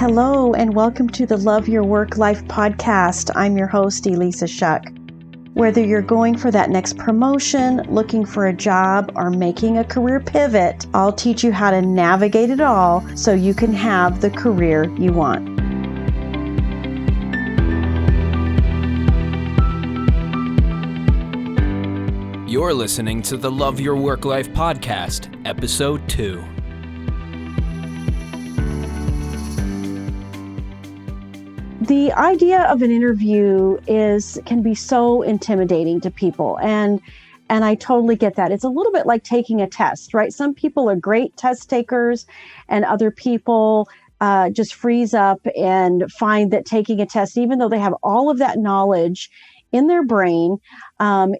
Hello, and welcome to the Love Your Work Life podcast. I'm your host, Elissa Shuck. Whether you're going for that next promotion, looking for a job, or making a career pivot, I'll teach you how to navigate it all so you can have the career you want. You're listening to the Love Your Work Life podcast, episode 2. The idea of an interview can be so intimidating to people, and I totally get that. It's a little bit like taking a test, right? Some people are great test takers, and other people just freeze up and find that taking a test, even though they have all of that knowledge in their brain,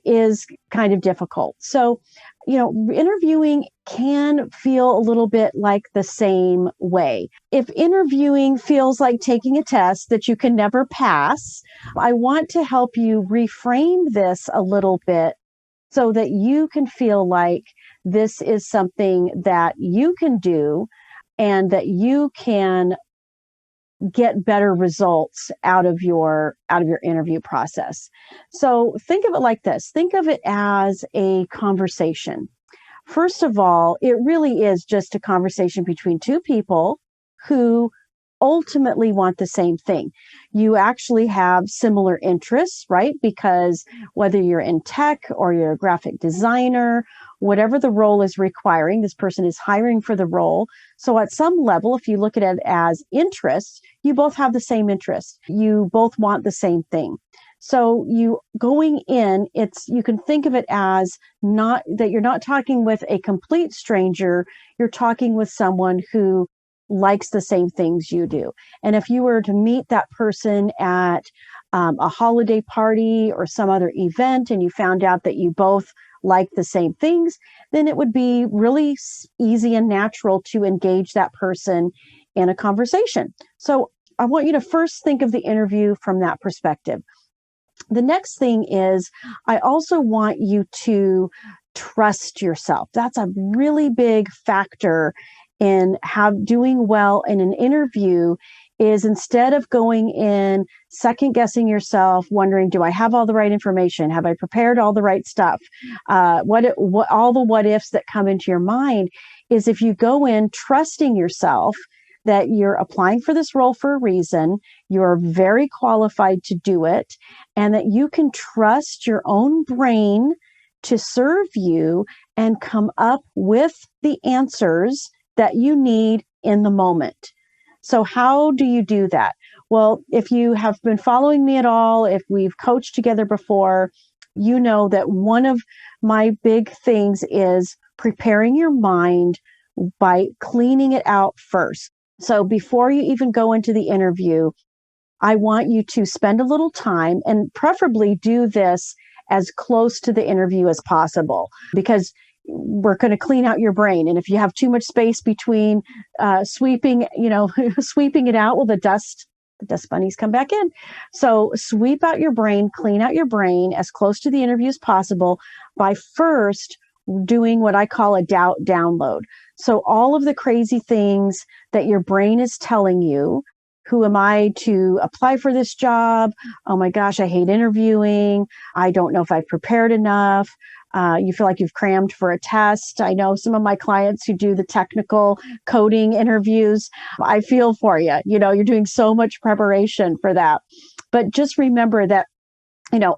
is kind of difficult. So, interviewing can feel a little bit like the same way. If interviewing feels like taking a test that you can never pass, I want to help you reframe this a little bit so that you can feel like this is something that you can do and that you can get better results out of your interview process. So think of it like this. Think of it as a conversation. First of all, it really is just a conversation between two people who ultimately want the same thing. You actually have similar interests, right? Because whether you're in tech or you're a graphic designer, whatever the role is requiring, this person is hiring for the role. So at some level, if you look at it as interests, you both have the same interests. You both want the same thing. So you going in, you can think of it as not that you're not talking with a complete stranger, you're talking with someone who likes the same things you do. And if you were to meet that person at a holiday party or some other event and you found out that you both like the same things, then it would be really easy and natural to engage that person in a conversation. So I want you to first think of the interview from that perspective. The next thing is I also want you to trust yourself. That's a really big factor in doing well in an interview. Is instead of going in second guessing yourself, wondering, do I have all the right information? Have I prepared all the right stuff? What all the what ifs that come into your mind is if you go in trusting yourself that you're applying for this role for a reason, you're very qualified to do it, and that you can trust your own brain to serve you and come up with the answers that you need in the moment. So how do you do that? Well, if you have been following me at all, if we've coached together before, you know that one of my big things is preparing your mind by cleaning it out first. So before you even go into the interview, I want you to spend a little time and preferably do this as close to the interview as possible, because we're going to clean out your brain. And if you have too much space between sweeping it out, well, the dust bunnies come back in. So sweep out your brain, clean out your brain as close to the interview as possible by first doing what I call a doubt download. So all of the crazy things that your brain is telling you, who am I to apply for this job? Oh my gosh, I hate interviewing. I don't know if I've prepared enough. You feel like you've crammed for a test. I know some of my clients who do the technical coding interviews. I feel for you. You're doing so much preparation for that. But just remember that,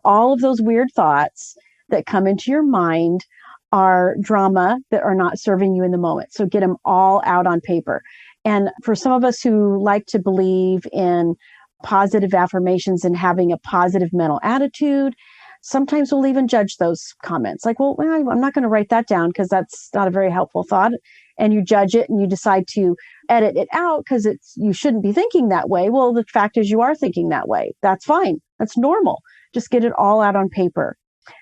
all of those weird thoughts that come into your mind are drama that are not serving you in the moment. So get them all out on paper. And for some of us who like to believe in positive affirmations and having a positive mental attitude, sometimes we'll even judge those comments. Like, well, I'm not going to write that down because that's not a very helpful thought. And you judge it and you decide to edit it out because you shouldn't be thinking that way. Well, the fact is you are thinking that way. That's fine. That's normal. Just get it all out on paper.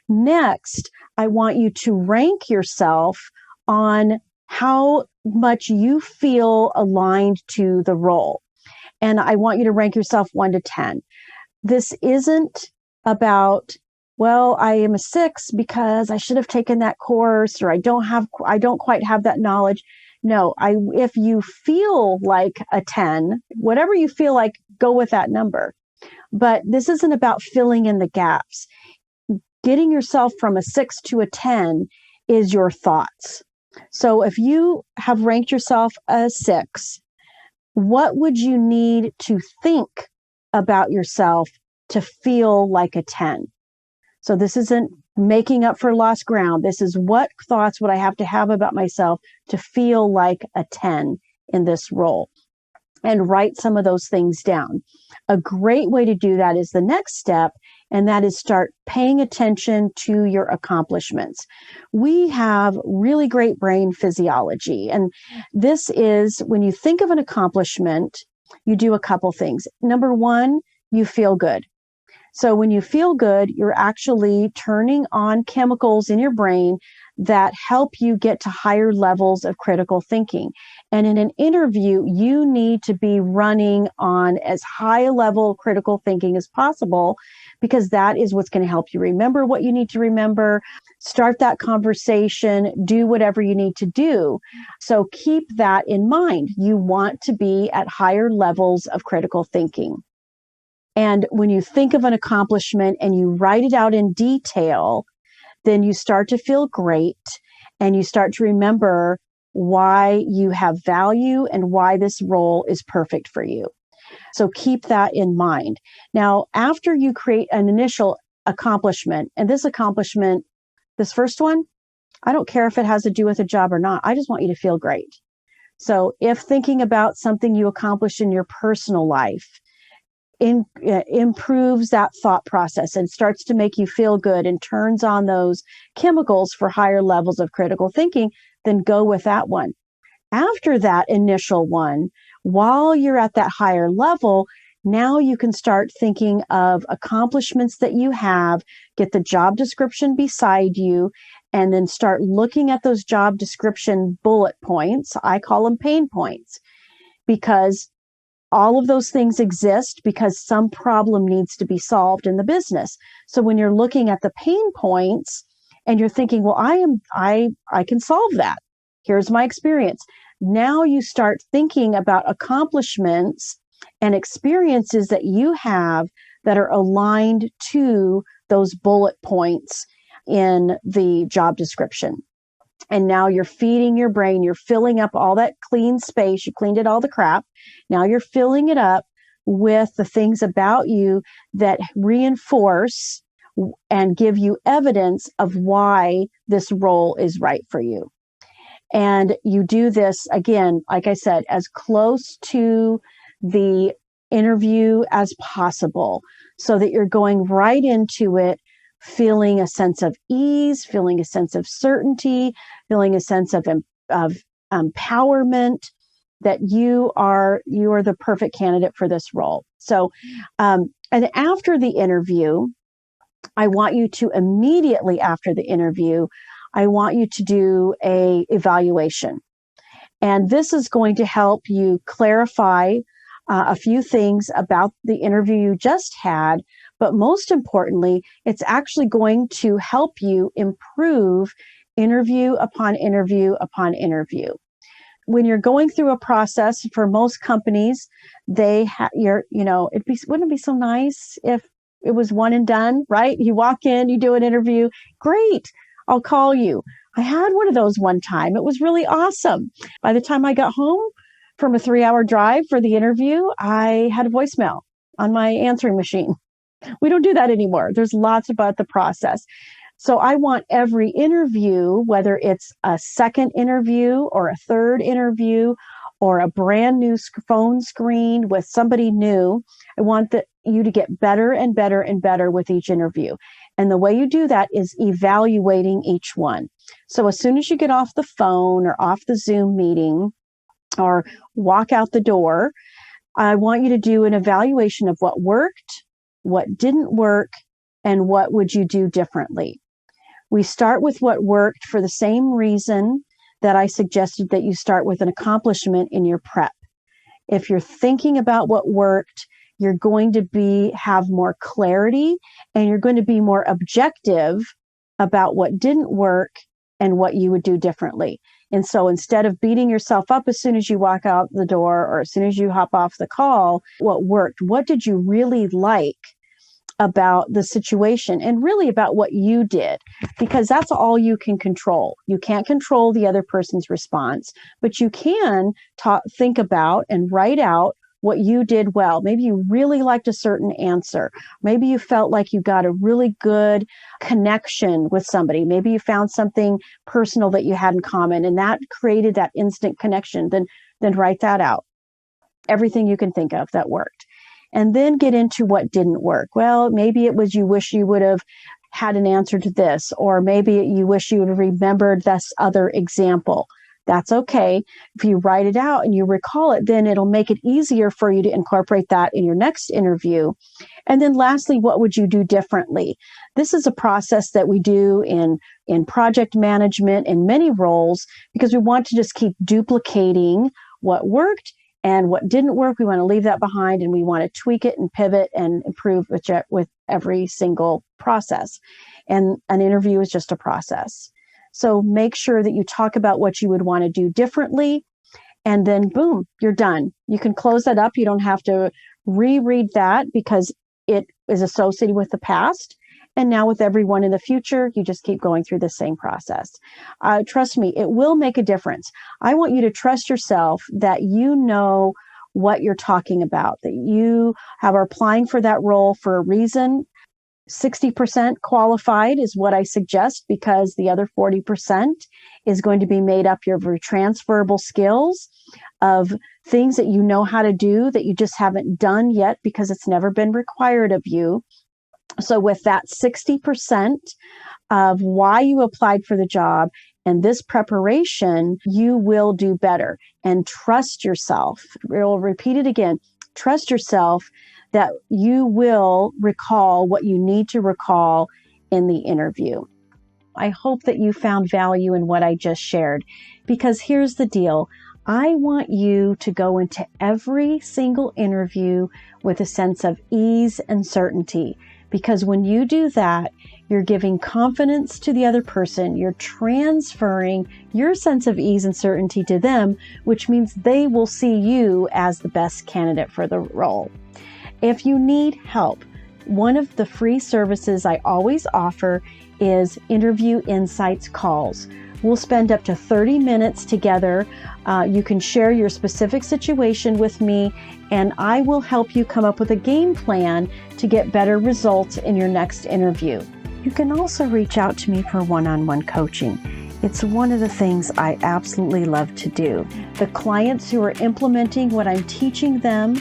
Next, I want you to rank yourself on how much you feel aligned to the role. And I want you to rank yourself 1 to 10. This isn't about, well, I am a 6 because I should have taken that course, or I don't quite have that knowledge. No, if you feel like a 10, whatever you feel like, go with that number. But this isn't about filling in the gaps. Getting yourself from a 6 to a 10 is your thoughts. So if you have ranked yourself a 6, what would you need to think about yourself to feel like a 10? So this isn't making up for lost ground. This is what thoughts would I have to have about myself to feel like a 10 in this role, and write some of those things down. A great way to do that is the next step, and that is start paying attention to your accomplishments. We have really great brain physiology, and this is when you think of an accomplishment, you do a couple things. Number one, you feel good. So when you feel good, you're actually turning on chemicals in your brain that help you get to higher levels of critical thinking. And in an interview, you need to be running on as high a level of critical thinking as possible, because that is what's going to help you remember what you need to remember, start that conversation, do whatever you need to do. So keep that in mind. You want to be at higher levels of critical thinking. And when you think of an accomplishment and you write it out in detail, then you start to feel great, and you start to remember why you have value and why this role is perfect for you. So keep that in mind. Now, after you create an initial accomplishment, and this accomplishment, this first one, I don't care if it has to do with a job or not. I just want you to feel great. So if thinking about something you accomplished in your personal life improves that thought process and starts to make you feel good and turns on those chemicals for higher levels of critical thinking, then go with that one. After that initial one, while you're at that higher level, now you can start thinking of accomplishments that you have, get the job description beside you, and then start looking at those job description bullet points. I call them pain points, because all of those things exist because some problem needs to be solved in the business. So when you're looking at the pain points and you're thinking, well, I can solve that. Here's my experience. Now you start thinking about accomplishments and experiences that you have that are aligned to those bullet points in the job description. And now you're feeding your brain, you're filling up all that clean space, you cleaned it all the crap. Now you're filling it up with the things about you that reinforce and give you evidence of why this role is right for you. And you do this, again, like I said, as close to the interview as possible, so that you're going right into it feeling a sense of ease, feeling a sense of certainty, feeling a sense of empowerment, that you are the perfect candidate for this role. So, and after the interview, I want you to immediately after the interview, I want you to do a evaluation. And this is going to help you clarify a few things about the interview you just had. But most importantly, it's actually going to help you improve interview upon interview upon interview. When you're going through a process, for most companies, wouldn't it be so nice if it was one and done, right? You walk in, you do an interview, great, I'll call you. I had one of those one time. It was really awesome. By the time I got home from a 3-hour drive for the interview, I had a voicemail on my answering machine. We don't do that anymore. There's lots about the process. So I want every interview, whether it's a second interview or a third interview or a brand new phone screen with somebody new, I want you to get better and better and better with each interview. And the way you do that is evaluating each one. So as soon as you get off the phone or off the Zoom meeting or walk out the door, I want you to do an evaluation of what worked, what didn't work, and what would you do differently. We start with what worked for the same reason that I suggested that you start with an accomplishment in your prep. If you're thinking about what worked, you're going to have more clarity, and you're going to be more objective about what didn't work and what you would do differently. And so instead of beating yourself up as soon as you walk out the door or as soon as you hop off the call, what worked? What did you really like about the situation and really about what you did? Because that's all you can control. You can't control the other person's response, but you can think about and write out what you did well. Maybe you really liked a certain answer. Maybe you felt like you got a really good connection with somebody. Maybe you found something personal that you had in common and that created that instant connection. Then write that out. Everything you can think of that worked. And then get into what didn't work. Well, maybe it was you wish you would have had an answer to this, or maybe you wish you would have remembered this other example. That's okay. If you write it out and you recall it, then it'll make it easier for you to incorporate that in your next interview. And then lastly, what would you do differently? This is a process that we do in project management in many roles because we want to just keep duplicating what worked. And what didn't work, we want to leave that behind and we want to tweak it and pivot and improve with every single process. And an interview is just a process. So make sure that you talk about what you would want to do differently. And then boom, you're done. You can close that up. You don't have to reread that because it is associated with the past. And now with everyone in the future, you just keep going through the same process. Trust me, it will make a difference. I want you to trust yourself that you know what you're talking about, that you are applying for that role for a reason. 60% qualified is what I suggest because the other 40% is going to be made up of your transferable skills of things that you know how to do that you just haven't done yet because it's never been required of you. So with that 60% of why you applied for the job and this preparation, you will do better. And trust yourself. We'll repeat it again. Trust yourself that you will recall what you need to recall in the interview. I hope that you found value in what I just shared, because here's the deal. I want you to go into every single interview with a sense of ease and certainty. Because when you do that, you're giving confidence to the other person. You're transferring your sense of ease and certainty to them, which means they will see you as the best candidate for the role. If you need help, one of the free services I always offer is interview insights calls. We'll spend up to 30 minutes together. You can share your specific situation with me, and I will help you come up with a game plan to get better results in your next interview. You can also reach out to me for one-on-one coaching. It's one of the things I absolutely love to do. The clients who are implementing what I'm teaching them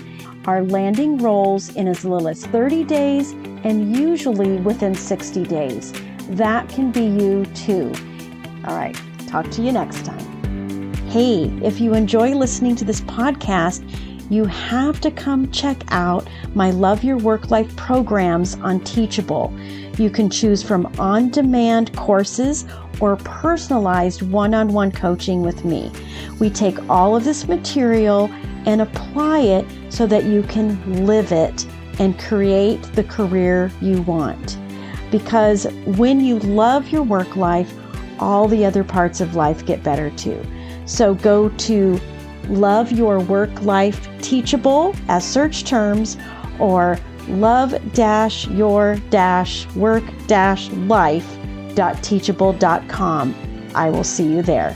are landing roles in as little as 30 days and usually within 60 days. That can be you too. All right, talk to you next time. Hey, if you enjoy listening to this podcast, you have to come check out my Love Your Work Life programs on Teachable. You can choose from on-demand courses or personalized one-on-one coaching with me. We take all of this material and apply it so that you can live it and create the career you want. Because when you love your work life, all the other parts of life get better too. So go to Love Your Work Life Teachable as search terms, or love-your-work-life.teachable.com. I will see you there.